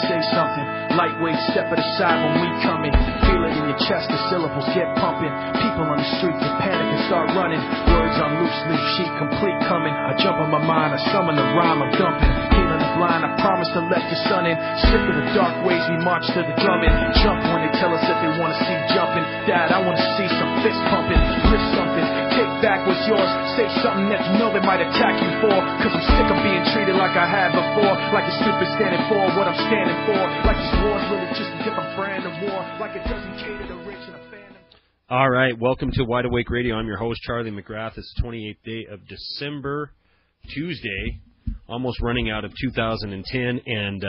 say something. Lightweight, step it aside when we coming. Feel it in your chest, the syllables get pumping. People on the street get panic and start running. Words on loose leaf sheet, complete coming. I jump on my mind, I summon the rhyme, I'm dumping. Healing the blind, I promise to let the sun in. Sick of the dark ways, we march to the drumming. Jump when they tell us that they want to see jumping. Dad, I want to see some fist pumping. Lift something, take back what's yours. Say something that you know they might attack you for. Cause I'm sick of being treated like I had before. Like a stupid standing for what I'm standing for. Like this war's really just a different brand of war. Like it doesn't cater to rich and a fan. All right, welcome to Wide Awake Radio. I'm your host, Charlie McGrath. It's the 28th day of December, Tuesday, almost running out of 2010, and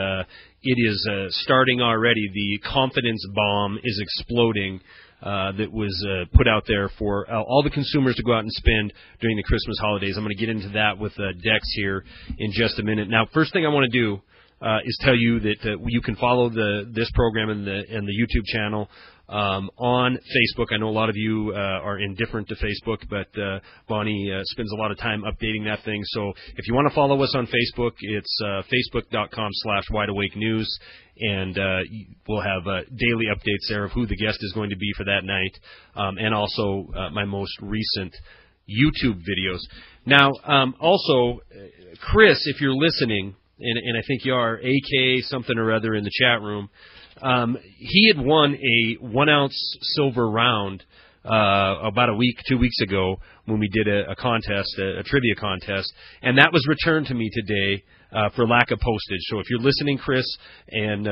it is starting already. The confidence bomb is exploding that was put out there for all the consumers to go out and spend during the Christmas holidays. I'm going to get into that with Dex here in just a minute. Now, first thing I want to do is tell you that you can follow this program and the YouTube channel on Facebook. I know a lot of you are indifferent to Facebook, but Bonnie spends a lot of time updating that thing. So if you want to follow us on Facebook, it's facebook.com/wideawakenews, and we'll have daily updates there of who the guest is going to be for that night, and also my most recent YouTube videos. Now, also, Chris, if you're listening, and I think you are, AK something or other in the chat room, he had won a 1-ounce silver round about 2 weeks ago when we did a contest, a trivia contest, and that was returned to me today for lack of postage. So if you're listening, Chris, and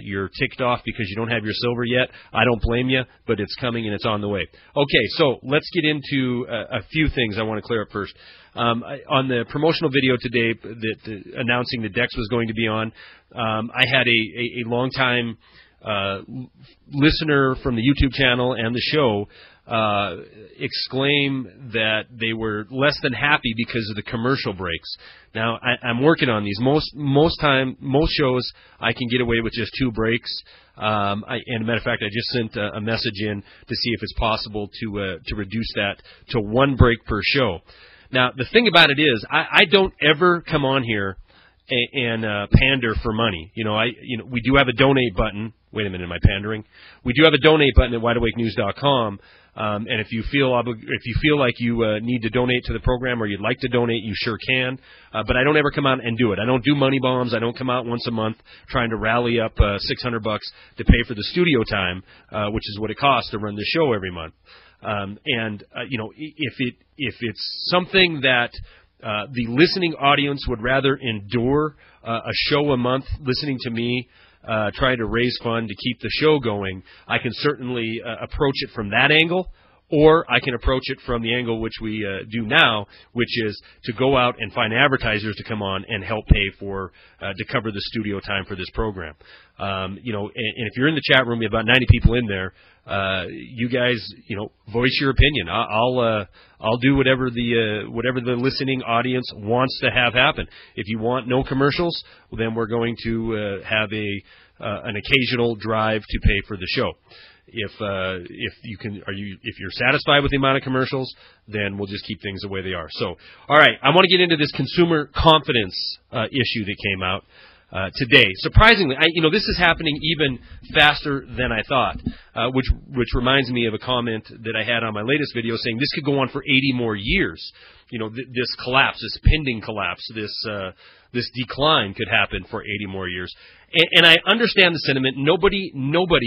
you're ticked off because you don't have your silver yet, I don't blame you, but it's coming and it's on the way. Okay, so let's get into a few things I want to clear up first. On the promotional video today announcing that Dex was going to be on, I had a long-time listener from the YouTube channel and the show exclaim that they were less than happy because of the commercial breaks. Now, I'm working on these. Most shows I can get away with just 2 breaks. And as a matter of fact, I just sent a message in to see if it's possible to reduce that to 1 break per show. Now, the thing about it is, I don't ever come on here and pander for money. We do have a donate button. Wait a minute, am I pandering? We do have a donate button at wideawakenews.com. And if you feel like you need to donate to the program or you'd like to donate, you sure can. But I don't ever come out and do it. I don't do money bombs. I don't come out once a month trying to rally up $600 to pay for the studio time, which is what it costs to run the show every month. If it's something that the listening audience would rather endure a show a month listening to me try to raise fund to keep the show going, I can certainly approach it from that angle, or I can approach it from the angle which we do now, which is to go out and find advertisers to come on and help pay for to cover the studio time for this program. And if you're in the chat room, we have about 90 people in there. You guys, voice your opinion. I'll do whatever the listening audience wants to have happen. If you want no commercials, well, then we're going to have an occasional drive to pay for the show. If you're satisfied with the amount of commercials, then we'll just keep things the way they are. So, all right, I want to get into this consumer confidence issue that came out today. Surprisingly, this is happening even faster than I thought, which reminds me of a comment that I had on my latest video saying this could go on for 80 more years. This collapse, this pending collapse, this decline could happen for 80 more years. And I understand the sentiment. Nobody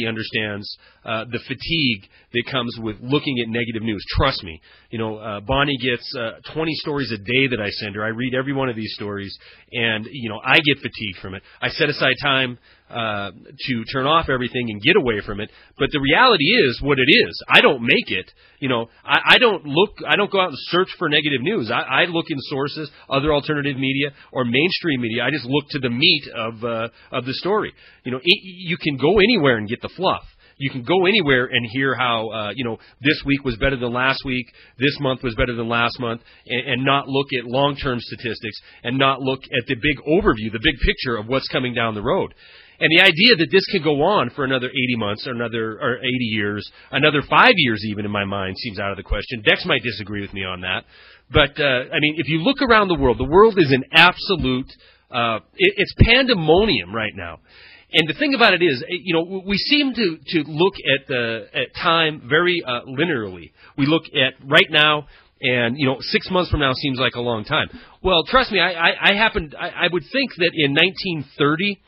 understands the fatigue that comes with looking at negative news. Trust me. Bonnie gets 20 stories a day that I send her. I read every one of these stories, and I get fatigued from it. I set aside time to turn off everything and get away from it. But the reality is what it is. I don't make it. I don't go out and search for negative news. I look in sources, other alternative media, or mainstream media. I just look to the meat of the story. You can go anywhere and get the fluff. You can go anywhere and hear how, this week was better than last week, this month was better than last month, and not look at long-term statistics and not look at the big overview, the big picture of what's coming down the road. And the idea that this could go on for another 80 months or 80 years, another 5 years even in my mind seems out of the question. Dex might disagree with me on that. But, if you look around the world is in absolute It's pandemonium right now. And the thing about it is, we seem to look at time very linearly. We look at right now, and 6 months from now seems like a long time. Well, trust me, I would think that in 1930.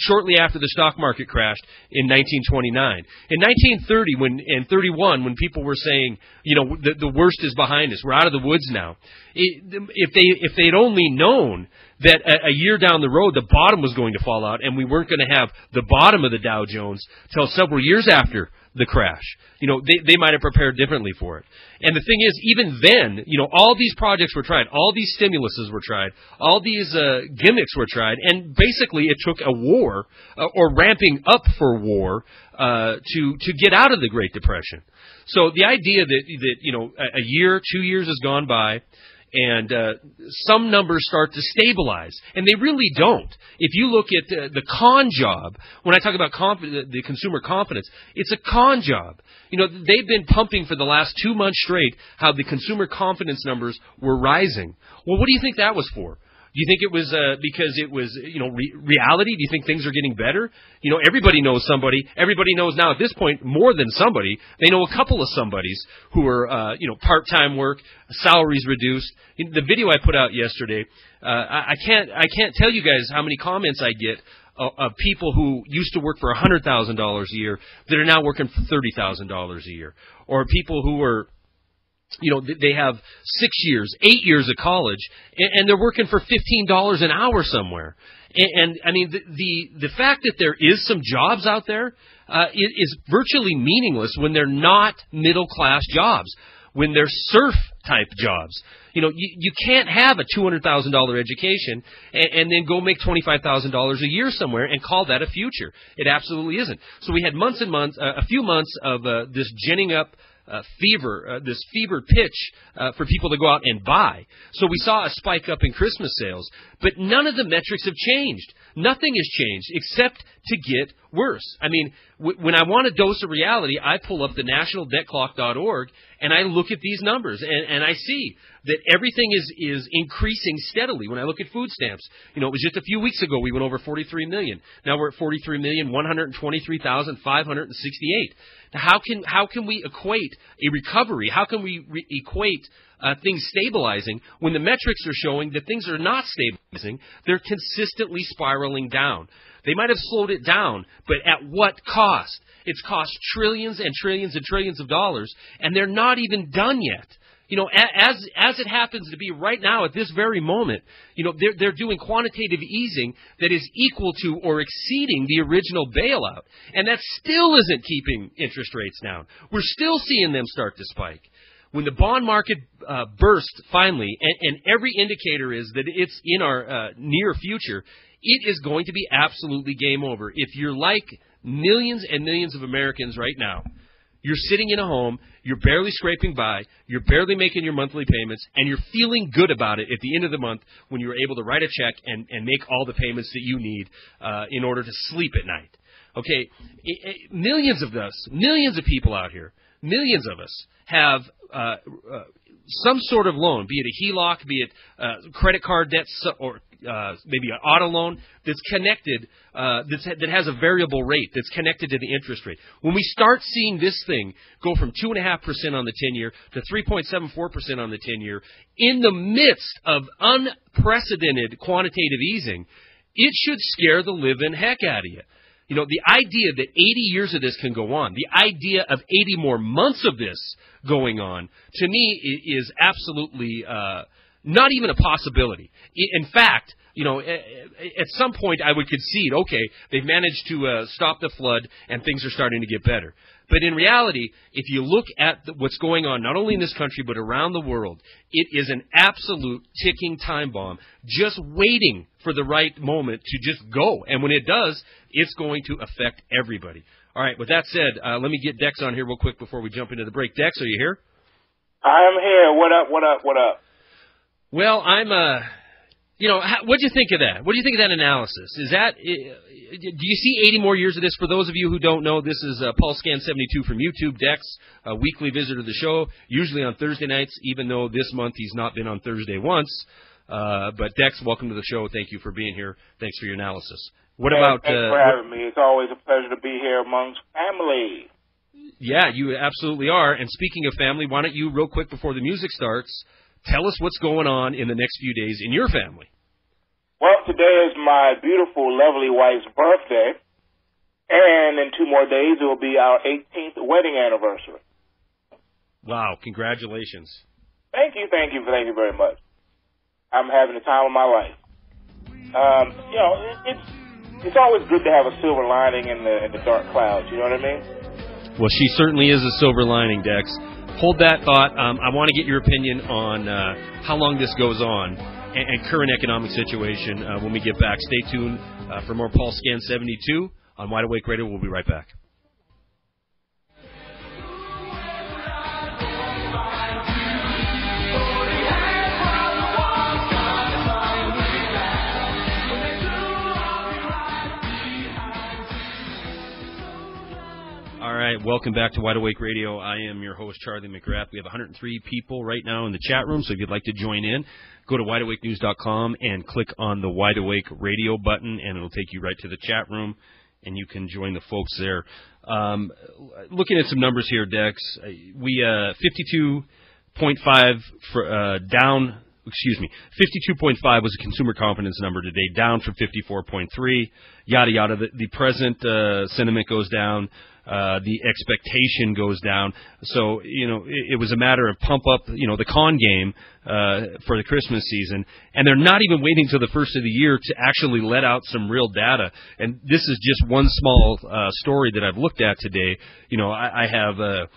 Shortly after the stock market crashed in 1929. In 1930 and 31, when people were saying, the worst is behind us, we're out of the woods now. If they'd only known that a year down the road the bottom was going to fall out and we weren't going to have the bottom of the Dow Jones till several years after the crash, they might have prepared differently for it. And the thing is, even then, all these projects were tried, all these stimuluses were tried, all these gimmicks were tried, and basically it took a war or ramping up for war to get out of the Great Depression. So the idea that a year, 2 years has gone by, and some numbers start to stabilize, and they really don't. If you look at the con job, when I talk about the consumer confidence, it's a con job. They've been pumping for the last 2 months straight how the consumer confidence numbers were rising. Well, what do you think that was for? Do you think it was because it was, reality? Do you think things are getting better? Everybody knows somebody. Everybody knows now at this point more than somebody. They know a couple of somebodies who are, part-time work, salaries reduced. The video I put out yesterday, I can't tell you guys how many comments I get of people who used to work for $100,000 a year that are now working for $30,000 a year, or people who are, they have 6 years, 8 years of college, and they're working for $15 an hour somewhere. And I mean, the fact that there is some jobs out there is virtually meaningless when they're not middle-class jobs, when they're serf-type jobs. You can't have a $200,000 education and then go make $25,000 a year somewhere and call that a future. It absolutely isn't. So we had months and months, a few months of this ginning up fever, this fever pitch for people to go out and buy. So we saw a spike up in Christmas sales, but none of the metrics have changed. Nothing has changed except to get worse. I mean, when I want a dose of reality, I pull up the nationaldebtclock.org and I look at these numbers, and I see that everything is increasing steadily. When I look at food stamps, it was just a few weeks ago we went over 43 million. Now we're at 43,123,568. Now how can we equate a recovery? How can we equate things stabilizing when the metrics are showing that things are not stabilizing? They're consistently spiraling down. They might have slowed it down, but at what cost? It's cost trillions and trillions and trillions of dollars, and they're not even done yet. As it happens to be right now at this very moment, they're doing quantitative easing that is equal to or exceeding the original bailout, and that still isn't keeping interest rates down. We're still seeing them start to spike. When the bond market burst finally, and every indicator is that it's in our near future, it is going to be absolutely game over. If you're like millions and millions of Americans right now, you're sitting in a home, you're barely scraping by, you're barely making your monthly payments, and you're feeling good about it at the end of the month when you're able to write a check and make all the payments that you need in order to sleep at night. Okay, millions of people out here, millions of us have some sort of loan, be it a HELOC, be it credit card debt, or maybe an auto loan that's connected, that has a variable rate that's connected to the interest rate. When we start seeing this thing go from 2.5% on the 10-year to 3.74% on the 10-year, in the midst of unprecedented quantitative easing, it should scare the living heck out of you. The idea that 80 years of this can go on, the idea of 80 more months of this going on, to me is absolutely not even a possibility. In fact, at some point I would concede, okay, they've managed to stop the flood and things are starting to get better. But in reality, if you look at what's going on, not only in this country, but around the world, it is an absolute ticking time bomb, just waiting for the right moment to just go. And when it does, it's going to affect everybody. All right, with that said, let me get Dex on here real quick before we jump into the break. Dex, are you here? I am here. What up, what up, what up? Well, I'm, what do you think of that? What do you think of that analysis? Is that, do you see 80 more years of this? For those of you who don't know, this is pulsescan72 from YouTube. Dex, a weekly visitor to the show, usually on Thursday nights, even though this month he's not been on Thursday once. But Dex, welcome to the show. Thank you for being here. Thanks for your analysis. Thanks for having me. It's always a pleasure to be here amongst family. Yeah, you absolutely are. And speaking of family, why don't you, real quick before the music starts, tell us what's going on in the next few days in your family. Well, today is my beautiful, lovely wife's birthday, and in 2 more days it will be our 18th wedding anniversary. Wow, congratulations. Thank you very much. I'm having the time of my life. It's always good to have a silver lining in the dark clouds, you know what I mean? Well, she certainly is a silver lining, Dex. Hold that thought. I want to get your opinion on how long this goes on and current economic situation when we get back. Stay tuned for more pulsescan72 on Wide Awake Radio. We'll be right back. All right, welcome back to Wide Awake Radio. I am your host, Charlie McGrath. We have 103 people right now in the chat room, so if you'd like to join in, go to wideawakenews.com and click on the Wide Awake Radio button, and it'll take you right to the chat room, and you can join the folks there. Looking at some numbers here, Dex, we 52.5 for, down. Excuse me, 52.5 was a consumer confidence number today, down from 54.3. Yada yada. The present sentiment goes down. The expectation goes down. So, it was a matter of pump up, the con game for the Christmas season. And they're not even waiting till the first of the year to actually let out some real data. And this is just one small story that I've looked at today. I have a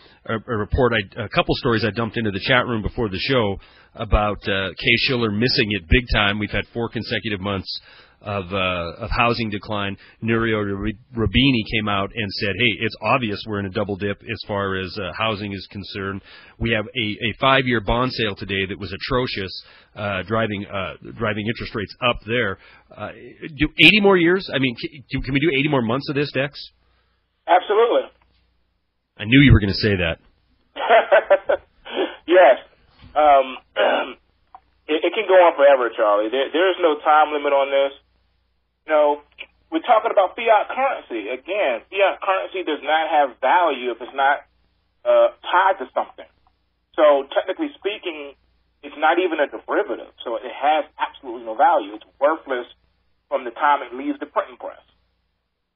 report, a couple stories I dumped into the chat room before the show about Case-Shiller missing it big time. We've had 4 consecutive months of housing decline. Nurio Rubini came out and said, hey, it's obvious we're in a double dip as far as housing is concerned. We have a 5-year bond sale today that was atrocious, driving interest rates up there. Do 80 more years? I mean, can we do 80 more months of this, Dex? Absolutely. I knew you were going to say that. Yes. It can go on forever, Charlie. There is no time limit on this. We're talking about fiat currency. Again, fiat currency does not have value if it's not tied to something. So technically speaking, it's not even a derivative. So it has absolutely no value. It's worthless from the time it leaves the printing press.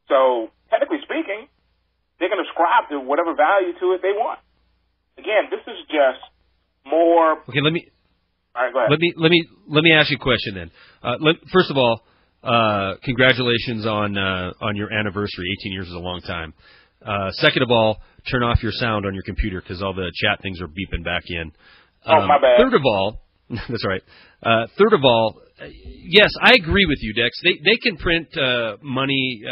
So technically speaking, they can ascribe to whatever value to it they want. Again, this is just more. Okay, let me. All right, go ahead. Let me ask you a question then. First of all, congratulations on your anniversary. 18 years is a long time. Second of all, turn off your sound on your computer because all the chat things are beeping back in. My bad. Third of all, that's all right. Third of all, yes, I agree with you, Dex. They can print money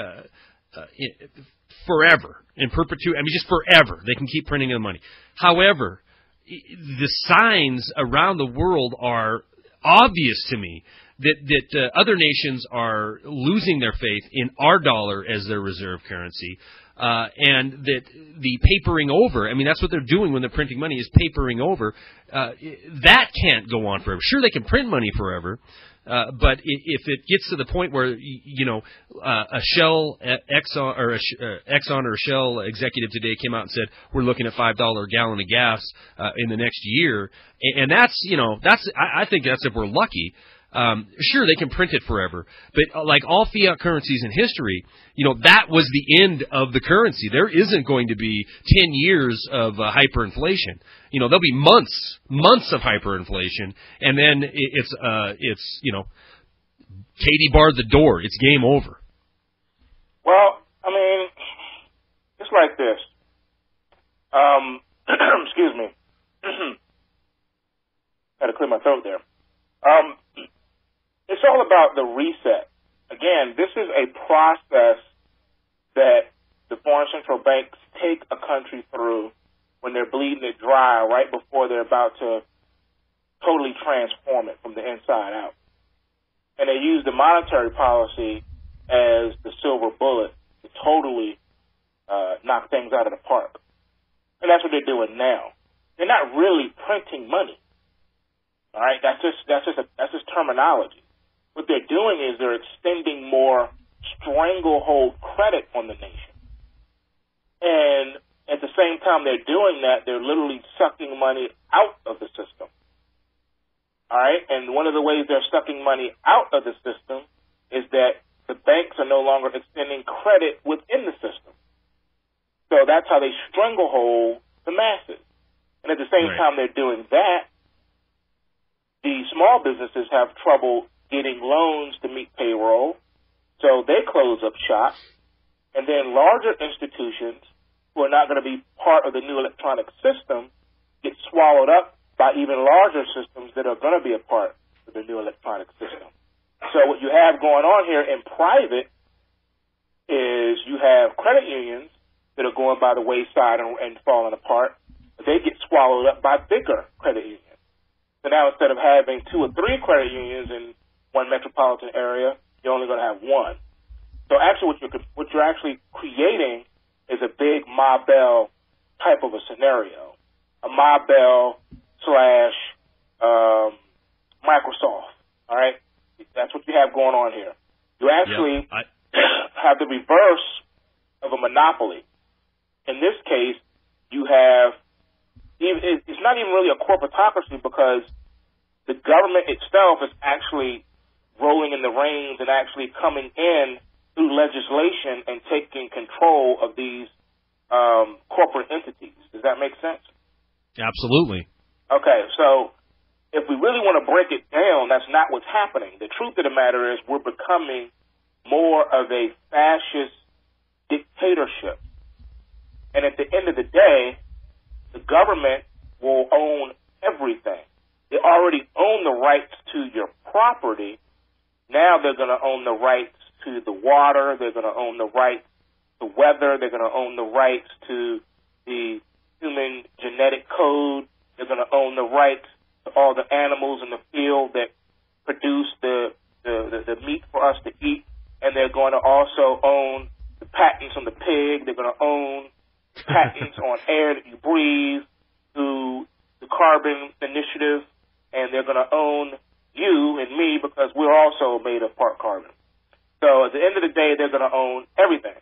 forever, in perpetuity. I mean, just forever. They can keep printing the money. However, the signs around the world are obvious to me that other nations are losing their faith in our dollar as their reserve currency, and that the papering over, I mean, that's what they're doing when they're printing money, is papering over. That can't go on forever. Sure, they can print money forever, but if it gets to the point where, a Shell Exxon or a Shell executive today came out and said we're looking at $5 a gallon of gas in the next year, and that's I think that's if we're lucky. Sure, they can print it forever, but like all fiat currencies in history, that was the end of the currency. There isn't going to be 10 years of hyperinflation. There'll be months of hyperinflation, and then it's Katie barred the door. It's game over. Well, I mean, it's like this. Excuse me. Had to clear my throat there. It's all about the reset. Again, this is a process that the foreign central banks take a country through when they're bleeding it dry right before they're about to totally transform it from the inside out. And they use the monetary policy as the silver bullet to totally knock things out of the park. And that's what they're doing now. They're not really printing money. All right, that's just terminology. What they're doing is they're extending more stranglehold credit on the nation, and at the same time they're doing that, they're literally sucking money out of the system. All right, and one of the ways they're sucking money out of the system is that the banks are no longer extending credit within the system. So that's how they stranglehold the masses. And at the same time they're doing that, the small businesses have trouble getting loans to meet payroll, so they close up shop. And then larger institutions who are not going to be part of the new electronic system get swallowed up by even larger systems that are going to be a part of the new electronic system. So what you have going on here in private is you have credit unions that are going by the wayside and falling apart. They get swallowed up by bigger credit unions. So now instead of having 2 or 3 credit unions in one metropolitan area, you're only going to have one. So actually what you're actually creating is a big Ma Bell type of a scenario, a Ma Bell / Microsoft, all right? That's what you have going on here. You actually have the reverse of a monopoly. In this case, you have, it's not even really a corporatocracy because the government itself is actually rolling in the reins and actually coming in through legislation and taking control of these corporate entities. Does that make sense? Absolutely. Okay, so if we really want to break it down, that's not what's happening. The truth of the matter is we're becoming more of a fascist dictatorship. And at the end of the day, the government will own everything. They already own the rights to your property. Now they're going to own the rights to the water. They're going to own the rights to weather. They're going to own the rights to the human genetic code. They're going to own the rights to all the animals in the field that produce the meat for us to eat. And they're going to also own the patents on the pig. They're going to own patents on air that you breathe through the carbon initiative. And they're going to own you and me because we're also made of part carbon. So at the end of the day, they're going to own everything.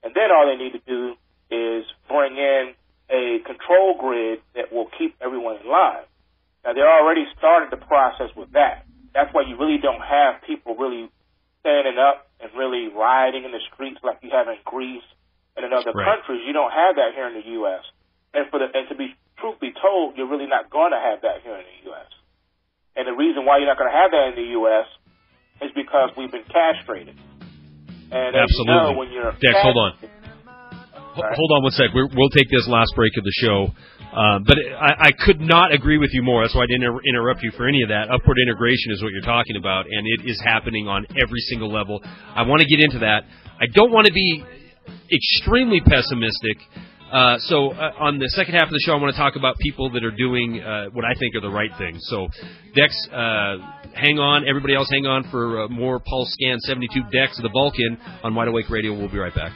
And then all they need to do is bring in a control grid that will keep everyone in line. Now, they already started the process with that. That's why you really don't have people really standing up and really rioting in the streets like you have in Greece and in other countries. You don't have that here in the U.S. And to be truth be told, you're really not going to have that here in the U.S. And the reason why you're not going to have that in the U.S. is because we've been castrated. And as Absolutely. you know, when you're Dex, hold on. Hold on one sec. We'll take this last break of the show. But I could not agree with you more. That's why I didn't interrupt you for any of that. Upward integration is what you're talking about, and it is happening on every single level. I want to get into that. I don't want to be extremely pessimistic. So on the second half of the show, I want to talk about people that are doing what I think are the right things. So, Dex, hang on. Everybody else, hang on for more pulsescan72. Dex, the Vulcan, on Wide Awake Radio. We'll be right back.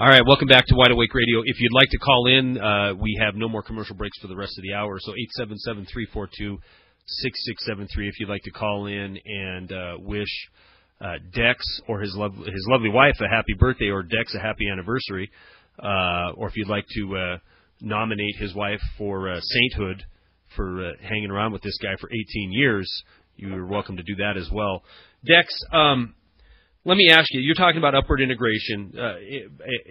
All right, welcome back to Wide Awake Radio. If you'd like to call in, we have no more commercial breaks for the rest of the hour, so 877-342-6673 if you'd like to call in and wish Dex or his lovely wife a happy birthday or Dex a happy anniversary, or if you'd like to nominate his wife for sainthood for hanging around with this guy for 18 years, you're welcome to do that as well. Dex, let me ask you, you're talking about upward integration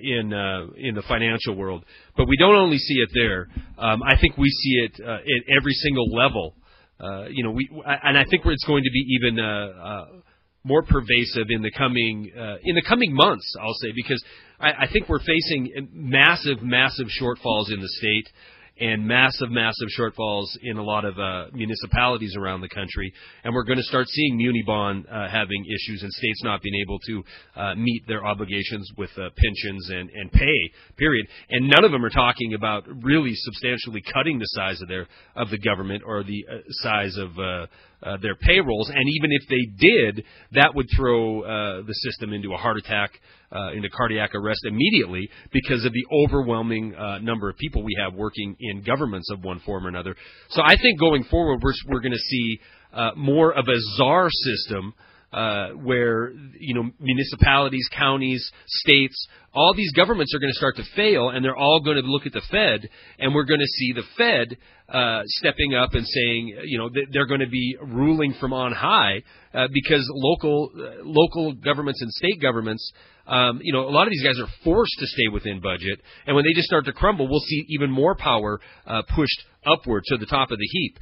in the financial world, but we don't only see it there. I think we see it at every single level. And I think it's going to be even more pervasive in the coming months, I'll say, because I think we're facing massive shortfalls in the state, and massive shortfalls in a lot of municipalities around the country. And we're going to start seeing muni bond having issues and states not being able to meet their obligations with pensions and pay, period. And none of them are talking about really substantially cutting the size of the government or the size of their payrolls. And even if they did, that would throw the system into a heart attack, into cardiac arrest immediately because of the overwhelming number of people we have working in governments of one form or another. So I think going forward, we're going to see more of a czar system where, municipalities, counties, states, all these governments are going to start to fail, and they're all going to look at the Fed, and we're going to see the Fed stepping up and saying, they're going to be ruling from on high because local governments and state governments, a lot of these guys are forced to stay within budget, and when they just start to crumble, we'll see even more power pushed upward to the top of the heap,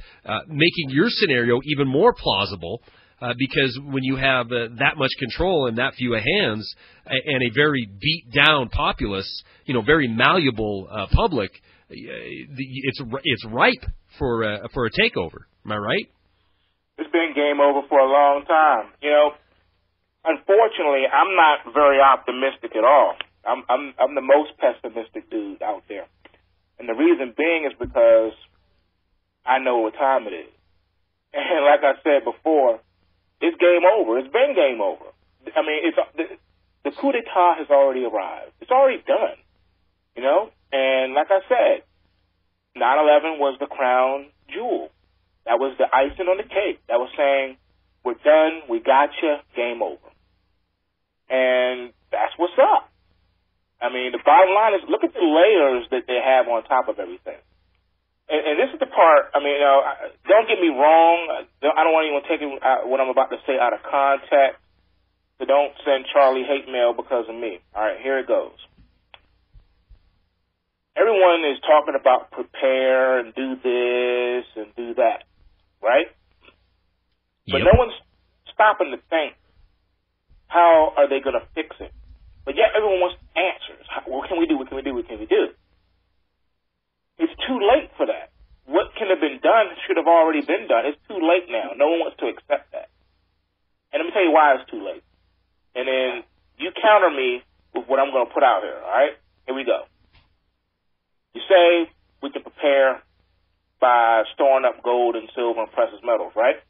making your scenario even more plausible. Because when you have that much control and that few hands and a very beat-down populace, very malleable public, it's ripe for a takeover. Am I right? It's been game over for a long time. Unfortunately, I'm not very optimistic at all. I'm the most pessimistic dude out there, and the reason being is because I know what time it is, and like I said before. It's game over. It's been game over. I mean, the coup d'etat has already arrived. It's already done, And like I said, 9/11 was the crown jewel. That was the icing on the cake. That was saying, we're done, we got you, game over. And that's what's up. I mean, the bottom line is, look at the layers that they have on top of everything. And this is the part, don't get me wrong. I don't want anyone taking what I'm about to say out of context. So don't send Charlie hate mail because of me. All right, here it goes. Everyone is talking about prepare and do this and do that, right? But no one's stopping to think, how are they going to fix it? But yet everyone wants answers. What can we do? What can we do? What can we do? It's too late for that. What can have been done should have already been done. It's too late now. No one wants to accept that. And let me tell you why it's too late. And then you counter me with what I'm going to put out here, all right? Here we go. You say we can prepare by storing up gold and silver and precious metals, right?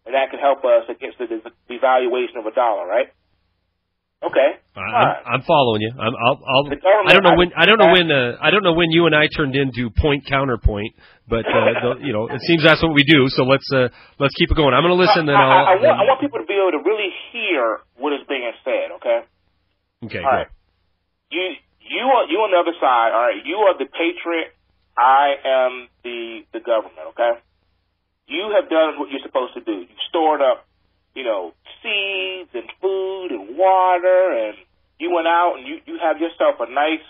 And that can help us against the devaluation of a dollar, right? Okay. I'm following you. I don't know when you and I turned into point counterpoint, but it seems that's what we do. So let's keep it going. I'm going to listen. I want people to be able to really hear what is being said. Okay. Okay. All right. You on the other side. All right. You are the patriot. I am the government. Okay. You have done what you're supposed to do. You've stored up, seeds and food and water, and you went out and you have yourself a nice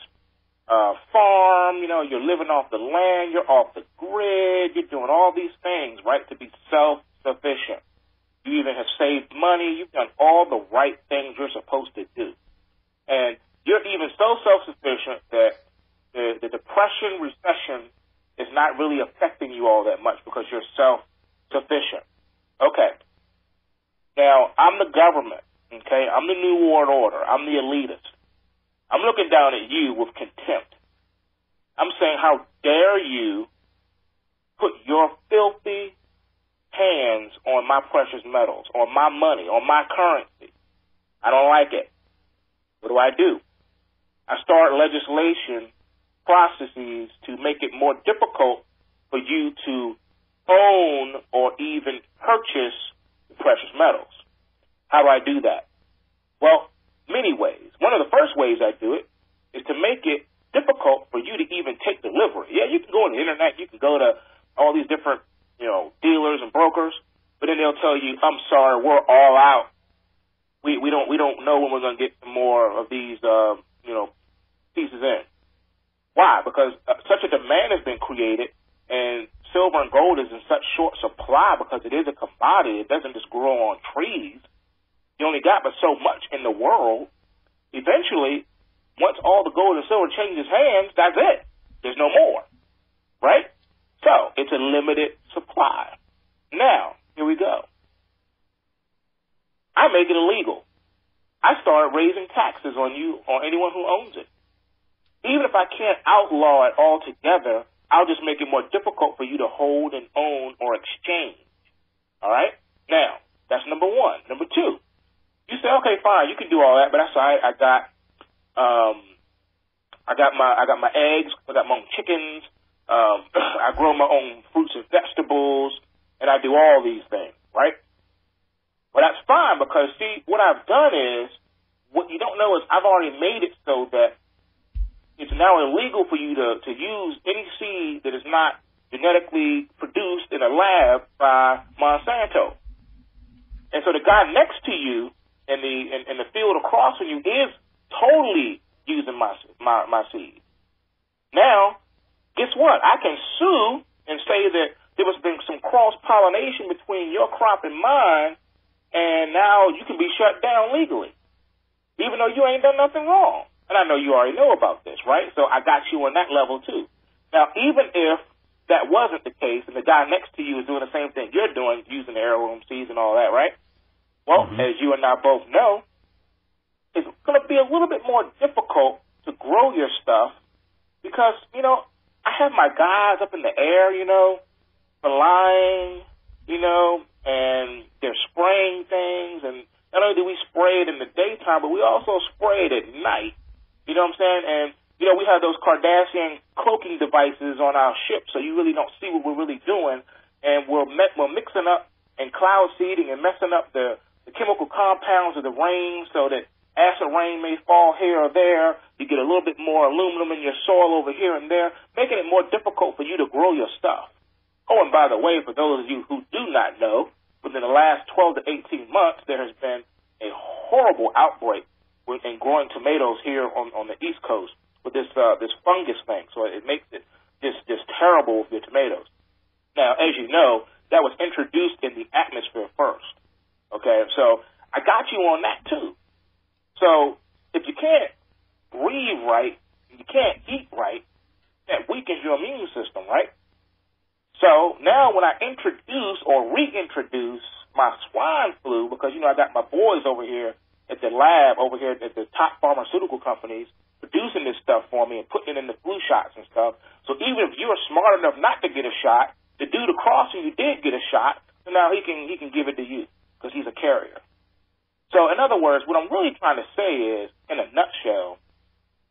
farm, you're living off the land, you're off the grid, you're doing all these things, right, to be self-sufficient. You even have saved money, you've done all the right things you're supposed to do. And you're even so self-sufficient that the depression, recession is not really affecting you all that much because you're self-sufficient. Okay. Now, I'm the government, okay? I'm the New World Order. I'm the elitist. I'm looking down at you with contempt. I'm saying, how dare you put your filthy hands on my precious metals, on my money, on my currency. I don't like it. What do? I start legislation processes to make it more difficult for you to own or even purchase precious metals. How do I do that? Well, many ways. One of the first ways I do it is to make it difficult for you to even take delivery. Yeah, you can go on the internet, you can go to all these different, dealers and brokers, but then they'll tell you, I'm sorry, we're all out. We don't know when we're going to get some more of these, pieces in. Why? Because such a demand has been created, and silver and gold is in such short supply because it is a commodity. It doesn't just grow on trees. You only got but so much in the world. Eventually, once all the gold and silver changes hands, that's it. There's no more. right? So it's a limited supply. Now, here we go. I make it illegal. I started raising taxes on anyone who owns it. Even if I can't outlaw it altogether, I'll just make it more difficult for you to hold and own or exchange. All right? Now, that's number one. Number two, you say, okay, fine, you can do all that, but that's all right. I got my eggs, I got my own chickens, I grow my own fruits and vegetables, and I do all these things, right? Well, that's fine because, see, what I've done is, what you don't know is I've already made it so that it's now illegal for you to use any seed that is not genetically produced in a lab by Monsanto. And so the guy next to you in the field across from you is totally using my seed. Now, guess what? I can sue and say that there was been some cross-pollination between your crop and mine, and now you can be shut down legally, even though you ain't done nothing wrong. And I know you already know about this, right? So I got you on that level, too. Now, even if that wasn't the case and the guy next to you is doing the same thing you're doing, using the heirloom seeds and all that, right? Well, as you and I both know, it's going to be a little bit more difficult to grow your stuff because, I have my guys up in the air, flying, and they're spraying things, and not only do we spray it in the daytime, but we also spray it at night. You know what I'm saying? And, we have those Kardashian cloaking devices on our ship, so you really don't see what we're really doing. And we're mixing up and cloud seeding and messing up the chemical compounds of the rain so that acid rain may fall here or there. You get a little bit more aluminum in your soil over here and there, making it more difficult for you to grow your stuff. Oh, and by the way, for those of you who do not know, within the last 12 to 18 months, there has been a horrible outbreak in growing tomatoes here on the East Coast with this fungus thing. So it makes it just terrible with your tomatoes. Now, as you know, that was introduced in the atmosphere first. Okay, so I got you on that too. So if you can't breathe right, you can't eat right, that weakens your immune system, right? So now when I introduce or reintroduce my swine flu, because, I got my boys over here at the lab, over here at the top pharmaceutical companies, producing this stuff for me and putting it in the flu shots and stuff. So even if you're smart enough not to get a shot, the dude across from you did get a shot, so now he can give it to you because he's a carrier. So in other words, what I'm really trying to say is, in a nutshell,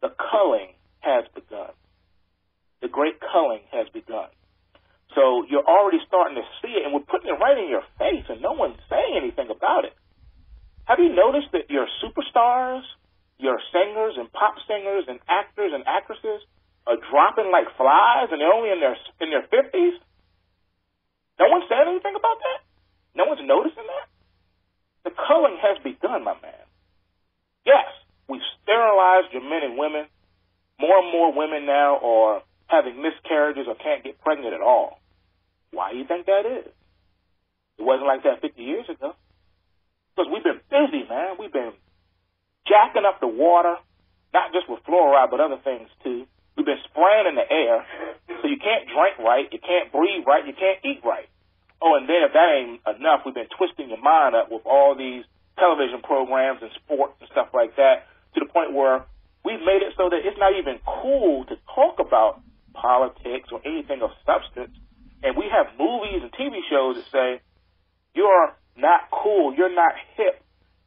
the culling has begun. The great culling has begun. So you're already starting to see it, and we're putting it right in your face, and no one's saying anything about it. Have you noticed that your superstars, your singers and pop singers and actors and actresses are dropping like flies, and they're only in their 50s? No one's saying anything about that? No one's noticing that? The culling has begun, my man. Yes, we've sterilized your men and women. More and more women now are having miscarriages or can't get pregnant at all. Why do you think that is? It wasn't like that 50 years ago. Because we've been busy, man. We've been jacking up the water, not just with fluoride, but other things too. We've been spraying in the air, so you can't drink right, you can't breathe right, you can't eat right. Oh, and then if that ain't enough, we've been twisting your mind up with all these television programs and sports and stuff like that, to the point where we've made it so that it's not even cool to talk about politics or anything of substance. And we have movies and TV shows that say, you're not cool, you're not hip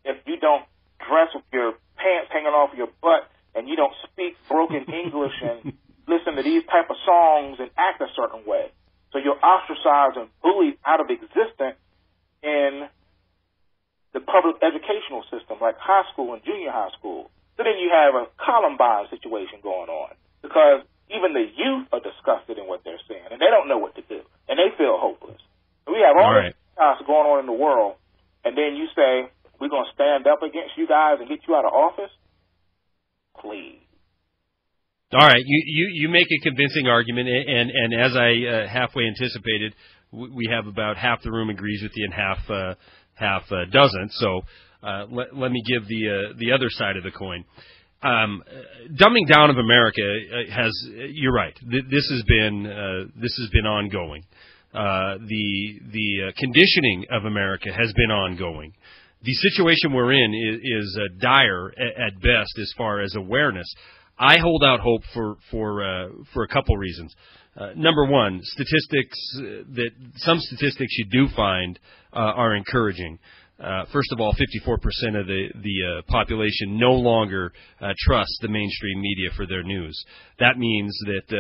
if you don't dress with your pants hanging off your butt and you don't speak broken English and listen to these type of songs and act a certain way. So you're ostracized and bullied out of existence in the public educational system, like high school and junior high school. So then you have a Columbine situation going on because even the youth are disgusted in what they're seeing, and they don't know what to do, and they feel hopeless. We have all this chaos going on in the world, and then you say, we're going to stand up against you guys and get you out of office? Please. All right, you make a convincing argument, and as I halfway anticipated, we have about half the room agrees with you and half doesn't. So let me give the other side of the coin. dumbing down of America has. You're right. This has been ongoing. The conditioning of America has been ongoing. The situation we're in is dire at best as far as awareness. I hold out hope for a couple reasons. Number one, some statistics you do find are encouraging. First of all, 54% of the population no longer trusts the mainstream media for their news. That means that,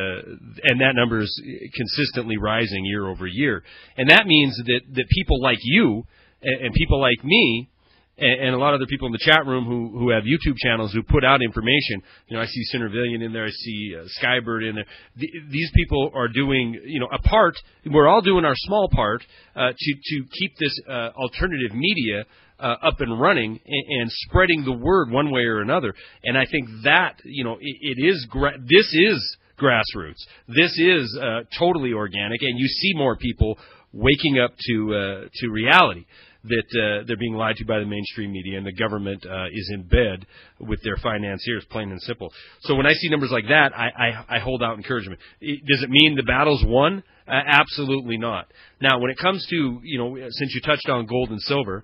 and that number is consistently rising year over year. And that means that people like you and people like me and a lot of other people in the chat room who have YouTube channels who put out information. I see Centervillian in there. I see Skybird in there. These people are doing, a part. We're all doing our small part to keep this alternative media up and running and spreading the word one way or another. And I think that, this is grassroots. This is totally organic, and you see more people waking up to reality. That they're being lied to by the mainstream media, and the government is in bed with their financiers, plain and simple. So when I see numbers like that, I hold out encouragement. Does it mean the battle's won? Absolutely not. Now, when it comes to, since you touched on gold and silver,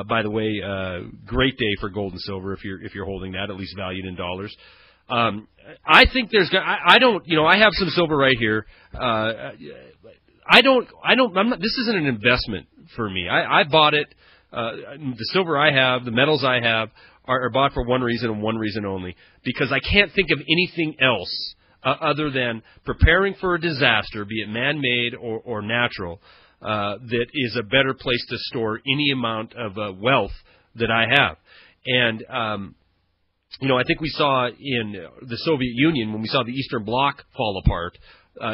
by the way, great day for gold and silver if you're holding that, at least valued in dollars. I think I have some silver right here. This isn't an investment for me. I bought it. The silver I have, the metals I have, are bought for one reason and one reason only, because I can't think of anything else other than preparing for a disaster, be it man-made or natural, that is a better place to store any amount of wealth that I have. And I think we saw in the Soviet Union, when we saw the Eastern Bloc fall apart,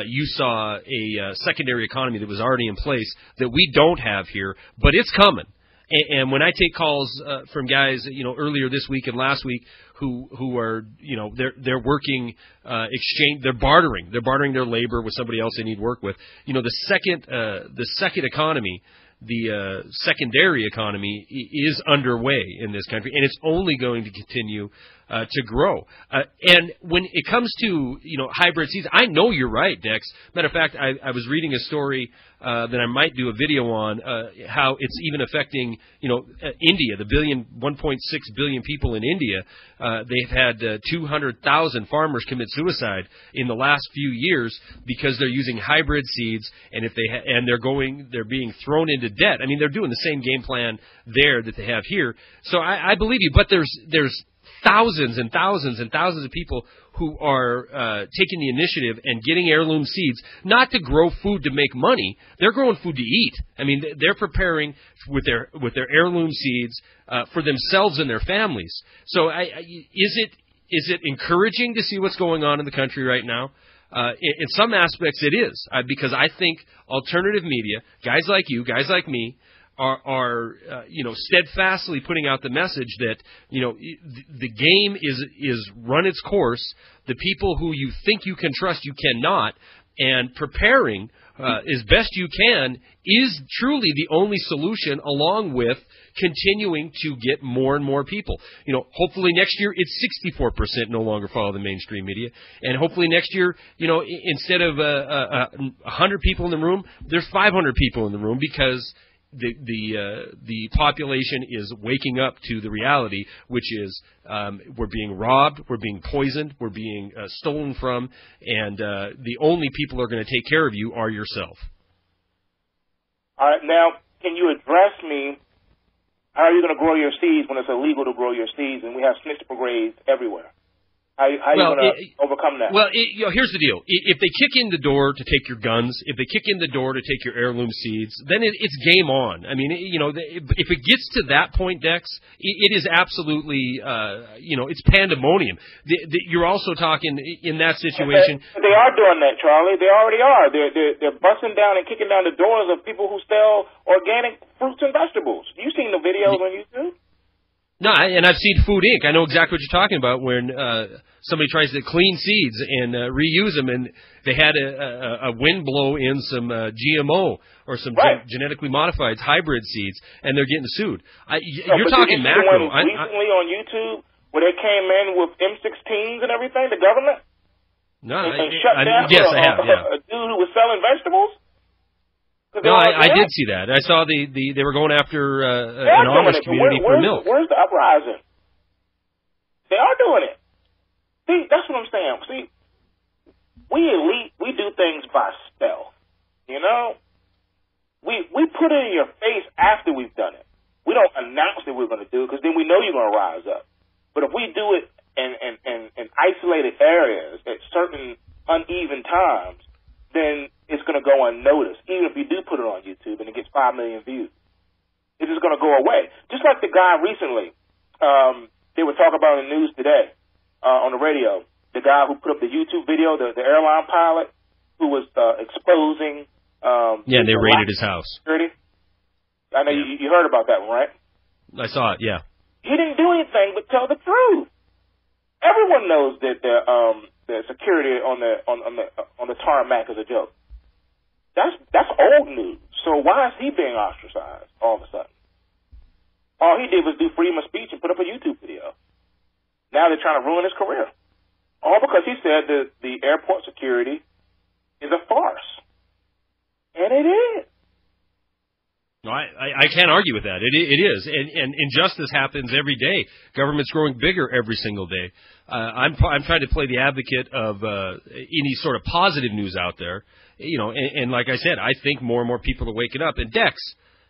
you saw a secondary economy that was already in place that we don't have here, but it's coming. And when I take calls from guys, earlier this week and last week, who are, they're working exchange, they're bartering their labor with somebody else they need work with. The second economy, the secondary economy is underway in this country, and it's only going to continue to grow. And when it comes to, hybrid seeds, I know you're right, Dex. Matter of fact, I was reading a story that I might do a video on how it's even affecting, India, the 1.6 billion people in India. They've had 200,000 farmers commit suicide in the last few years because they're using hybrid seeds, and they're being thrown into debt. I mean, they're doing the same game plan there that they have here. So I believe you, but there's thousands and thousands and thousands of people who are taking the initiative and getting heirloom seeds, not to grow food to make money. They're growing food to eat. I mean, they're preparing with their heirloom seeds for themselves and their families. So is it encouraging to see what's going on in the country right now? In some aspects it is, because I think alternative media, guys like you, guys like me, are steadfastly putting out the message that the game is run its course. The people who you think you can trust, you cannot, and preparing as best you can is truly the only solution, along with continuing to get more and more people. Hopefully next year it's 64% no longer follow the mainstream media, and hopefully next year, instead of 100 people in the room, there's 500 people in the room, because the population is waking up to the reality, which is we're being robbed, we're being poisoned, we're being stolen from, and the only people who are going to take care of you are yourself. All right, now, can you address me, how are you going to grow your seeds when it's illegal to grow your seeds and we have snitch brigades everywhere? How are you going to overcome that? Well, here's the deal. If they kick in the door to take your guns, if they kick in the door to take your heirloom seeds, then it's game on. I mean, if it gets to that point, Dex, it is absolutely, it's pandemonium. You're also talking in that situation. But they are doing that, Charlie. They already are. They're busting down and kicking down the doors of people who sell organic fruits and vegetables. You've seen the videos on YouTube? No, and I've seen Food Inc. I know exactly what you're talking about, when somebody tries to clean seeds and reuse them, and they had a wind blow in some GMO or some genetically modified hybrid seeds, and they're getting sued. You're talking macro. Recently on YouTube where they came in with M16s and everything, the government? No, and shut down yes, I have, a dude who was selling vegetables? No, I did see that. I saw they were going after an Amish community for milk. Where's the uprising? They are doing it. See, that's what I'm saying. See, we elite, we do things by stealth. You know? We put it in your face after we've done it. We don't announce that we're going to do it because then we know you're going to rise up. But if we do it in isolated areas at certain uneven times, then it's going to go unnoticed, even if you do put it on YouTube and it gets 5 million views. It's just going to go away. Just like the guy recently, they were talking about in the news today on the radio, the guy who put up the YouTube video, the airline pilot who was exposing they raided his house. Security. I know you heard about that one, right? I saw it, yeah. He didn't do anything but tell the truth. Everyone knows that the security on the tarmac is a joke. That's old news. So why is he being ostracized all of a sudden? All he did was do freedom of speech and put up a YouTube video. Now they're trying to ruin his career. All because he said that the airport security is a farce. And it is. No, I can't argue with that. It is, and injustice happens every day. Government's growing bigger every single day. I'm trying to play the advocate of any sort of positive news out there, you know. And like I said, I think more and more people are waking up. And Dex,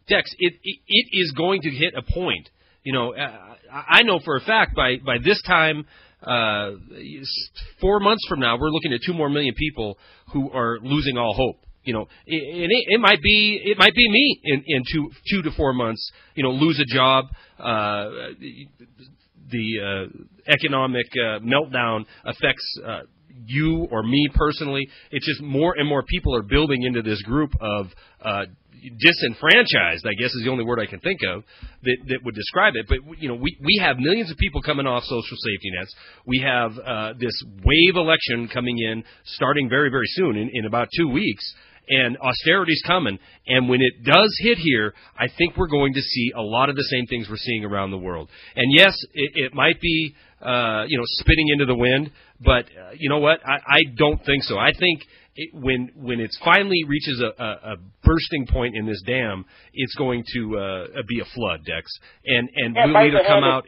it is going to hit a point. You know, I know for a fact by this time, 4 months from now, we're looking at 2 more million people who are losing all hope. You know, and it might be me in 2 to 4 months. You know, lose a job. The economic meltdown affects you or me personally. It's just more and more people are building into this group of disenfranchised, I guess is the only word I can think of that would describe it. But, you know, we have millions of people coming off social safety nets. We have this wave election coming in starting very, very soon in about 2 weeks. And austerity's coming, and when it does hit here, I think we're going to see a lot of the same things we're seeing around the world. And yes, it might be, spitting into the wind, but you know what? I don't think so. I think when it finally reaches a bursting point in this dam, it's going to be a flood, Dex, and we'll either come out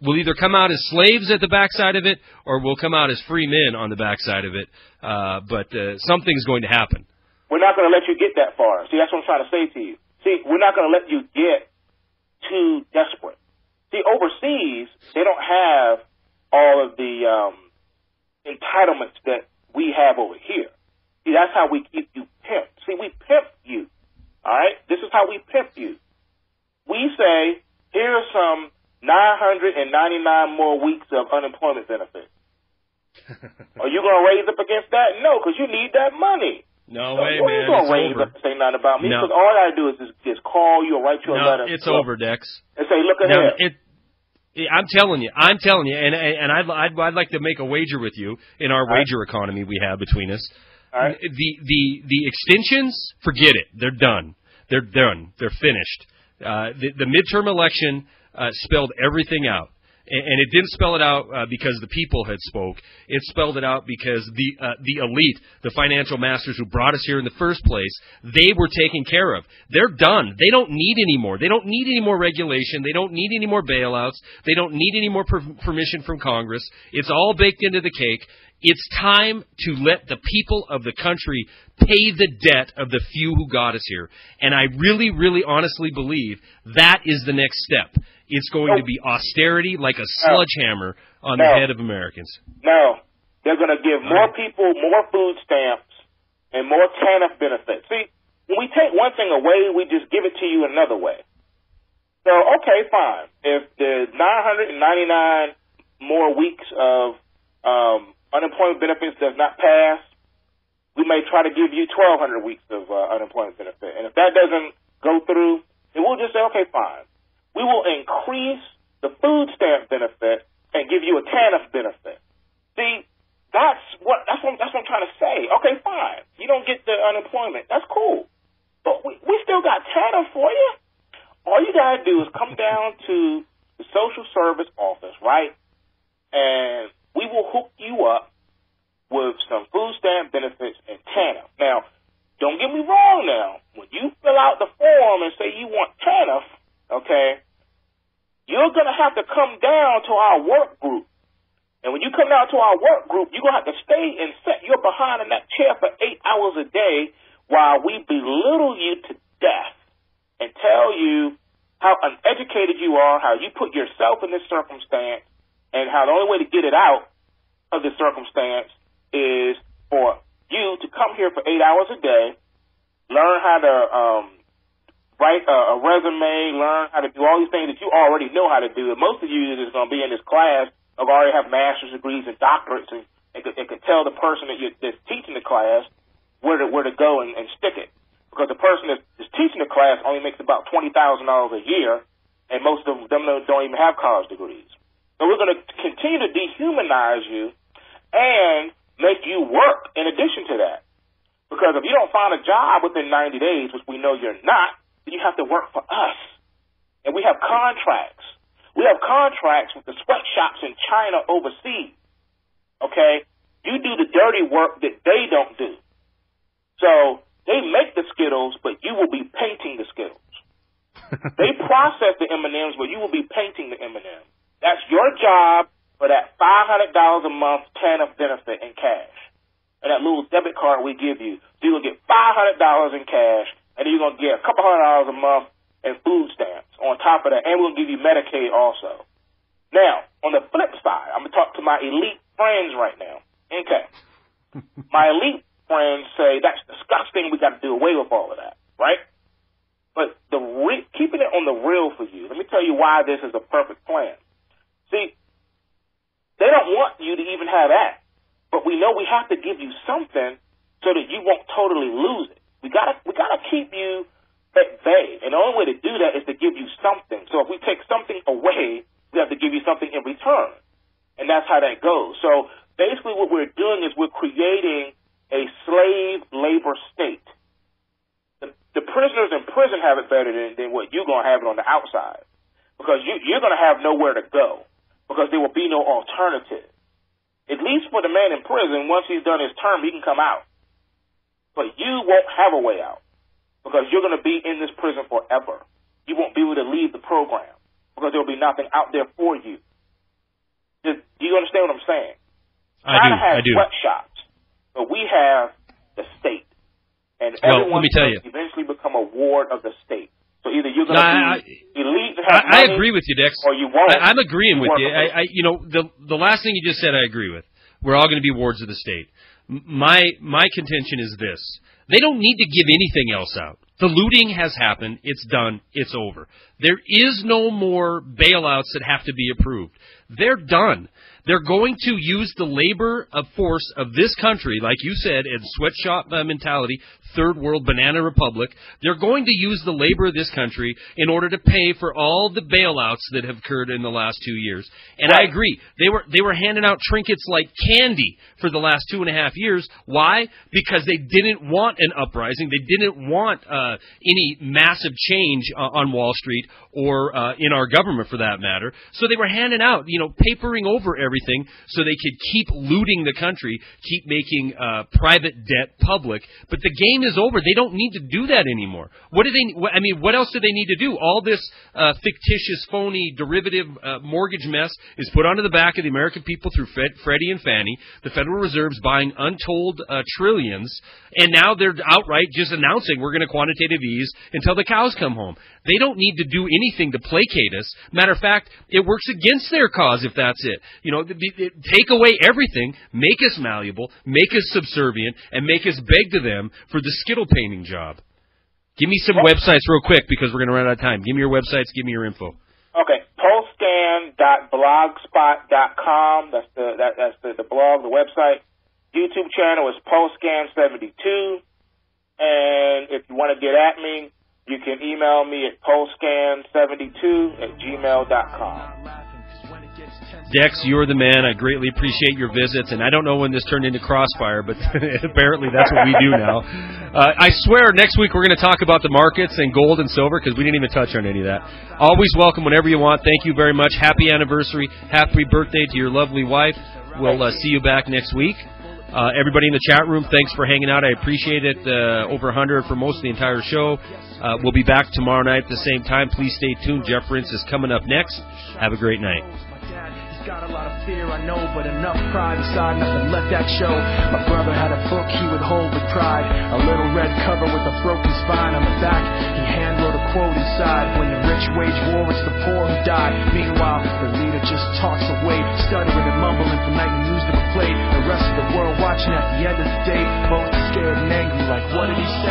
we'll either come out as slaves at the backside of it, or we'll come out as free men on the backside of it. But something's going to happen. We're not going to let you get that far. See, that's what I'm trying to say to you. See, we're not going to let you get too desperate. See, overseas, they don't have all of the entitlements that we have over here. See, that's how we keep you pimped. See, we pimp you, all right? This is how we pimp you. We say, here are some 999 more weeks of unemployment benefits. Are you going to raise up against that? No, because you need that money. No way, man. You don't raise up and say nothing about me, because all I gotta do is just call you or write you a letter. It's over, Dex. And say, look at here. I'm telling you, and I'd like to make a wager with you in our wager economy we have between us. All right. The extensions, forget it. They're done. They're done. They're finished. The midterm election spelled everything out. And it didn't spell it out because the people had spoke. It spelled it out because the elite, the financial masters who brought us here in the first place, they were taken care of. They're done. They don't need any more. They don't need any more regulation. They don't need any more bailouts. They don't need any more permission from Congress. It's all baked into the cake. It's time to let the people of the country pay the debt of the few who got us here. And I really, really honestly believe that is the next step. It's going to be austerity like a sledgehammer on the head of Americans. No. They're going to give more people more food stamps and more TANF benefits. See, when we take one thing away, we just give it to you another way. So, okay, fine. If the 999 more weeks of unemployment benefits does not pass, we may try to give you 1,200 weeks of unemployment benefit. And if that doesn't go through, then we'll just say, okay, fine. We will increase the food stamp benefit and give you a TANF benefit. See, that's what I'm trying to say. Okay, fine. You don't get the unemployment. That's cool. But we still got TANF for you. All you got to do is come down to the social service office, right? and we will hook you up with some food stamp benefits and TANF. Now, don't get me wrong now. When you fill out the form and say you want TANF, okay, you're going to have to come down to our work group. And when you come down to our work group, you're going to have to stay and sit your behind in that chair for 8 hours a day while we belittle you to death and tell you how uneducated you are, how you put yourself in this circumstance, and how the only way to get it out of this circumstance is for you to come here for 8 hours a day, learn how to write a resume, learn how to do all these things that you already know how to do. And most of you that's going to be in this class already have master's degrees and doctorates, and could tell the person that's teaching the class where to go and stick it. Because the person that's teaching the class only makes about $20,000 a year, and most of them don't even have college degrees. So we're going to continue to dehumanize you and make you work in addition to that. Because if you don't find a job within 90 days, which we know you're not, then you have to work for us. And we have contracts. We have contracts with the sweatshops in China overseas. Okay? You do the dirty work that they don't do. So they make the Skittles, but you will be painting the Skittles. They process the M&Ms, but you will be painting the M&Ms. That's your job for that $500 a month TANF benefit in cash. And that little debit card we give you. So you're going to get $500 in cash, and then you're going to get a couple $100 a month in food stamps on top of that, and we're going to give you Medicaid also. Now, on the flip side, I'm going to talk to my elite friends right now. Okay. My elite friends say, that's disgusting, we got to do away with all of that, right? But keeping it on the real for you, let me tell you why this is a perfect plan. See, they don't want you to even have that, but we know we have to give you something so that you won't totally lose it. We gotta keep you at bay, and the only way to do that is to give you something. So if we take something away, we have to give you something in return, and that's how that goes. So basically what we're doing is we're creating a slave labor state. The prisoners in prison have it better than what you're going to have it on the outside, because you're going to have nowhere to go, because there will be no alternative. At least for the man in prison, once he's done his term, he can come out. But you won't have a way out, because you're going to be in this prison forever. You won't be able to leave the program, because there will be nothing out there for you. Do you understand what I'm saying? I do. Sweatshops, but we have the state. And everyone will eventually become a ward of the state. So either you're going to be elite and have money, I agree with you, Dex. Or you won't. I'm agreeing with you. The last thing you just said I agree with. We're all going to be wards of the state. My contention is this. They don't need to give anything else out. The looting has happened. It's done. It's over. There is no more bailouts that have to be approved. They're done. They're going to use the labor of force of this country, like you said, in sweatshop mentality, third world banana republic. They're going to use the labor of this country in order to pay for all the bailouts that have occurred in the last 2 years. And I agree. They were handing out trinkets like candy for the last 2.5 years. Why? Because they didn't want an uprising. They didn't want any massive change on Wall Street or in our government, for that matter. So they were handing out, papering over everything so they could keep looting the country, keep making private debt public. But the game is over. They don't need to do that anymore. What else do they need to do? All this fictitious, phony, derivative mortgage mess is put onto the back of the American people through Freddie and Fannie. The Federal Reserve's buying untold trillions, and now they're outright just announcing we're going to quantitative ease until the cows come home. They don't need to do anything to placate us. Matter of fact, it works against their cause if that's it. Take away everything, make us malleable, make us subservient, and make us beg to them for the Skittle painting job. Give me some websites real quick, because we're going to run out of time. Give me your websites. Give me your info. Okay, pulsescan.blogspot.com. That's the blog, the website. YouTube channel is pulsescan72. And if you want to get at me, you can email me at pulsescan72@gmail.com. Dex, you're the man. I greatly appreciate your visits, and I don't know when this turned into Crossfire, but apparently that's what we do now. I swear next week we're going to talk about the markets and gold and silver because we didn't even touch on any of that. Always welcome whenever you want. Thank you very much. Happy anniversary. Happy birthday to your lovely wife. We'll see you back next week. Everybody in the chat room, thanks for hanging out. I appreciate it. Over 100 for most of the entire show. We'll be back tomorrow night at the same time. Please stay tuned. Jeff Rintz is coming up next. Have a great night. Got a lot of fear, I know, but enough pride inside, nothing let that show. My brother had a book he would hold with pride, a little red cover with a broken spine on the back. He hand-wrote a quote inside, when the rich wage war, it's the poor who die. Meanwhile, the leader just talks away, stuttering and mumbling for nightly news that were played. The rest of the world watching at the end of the day, both scared and angry, like what did he say?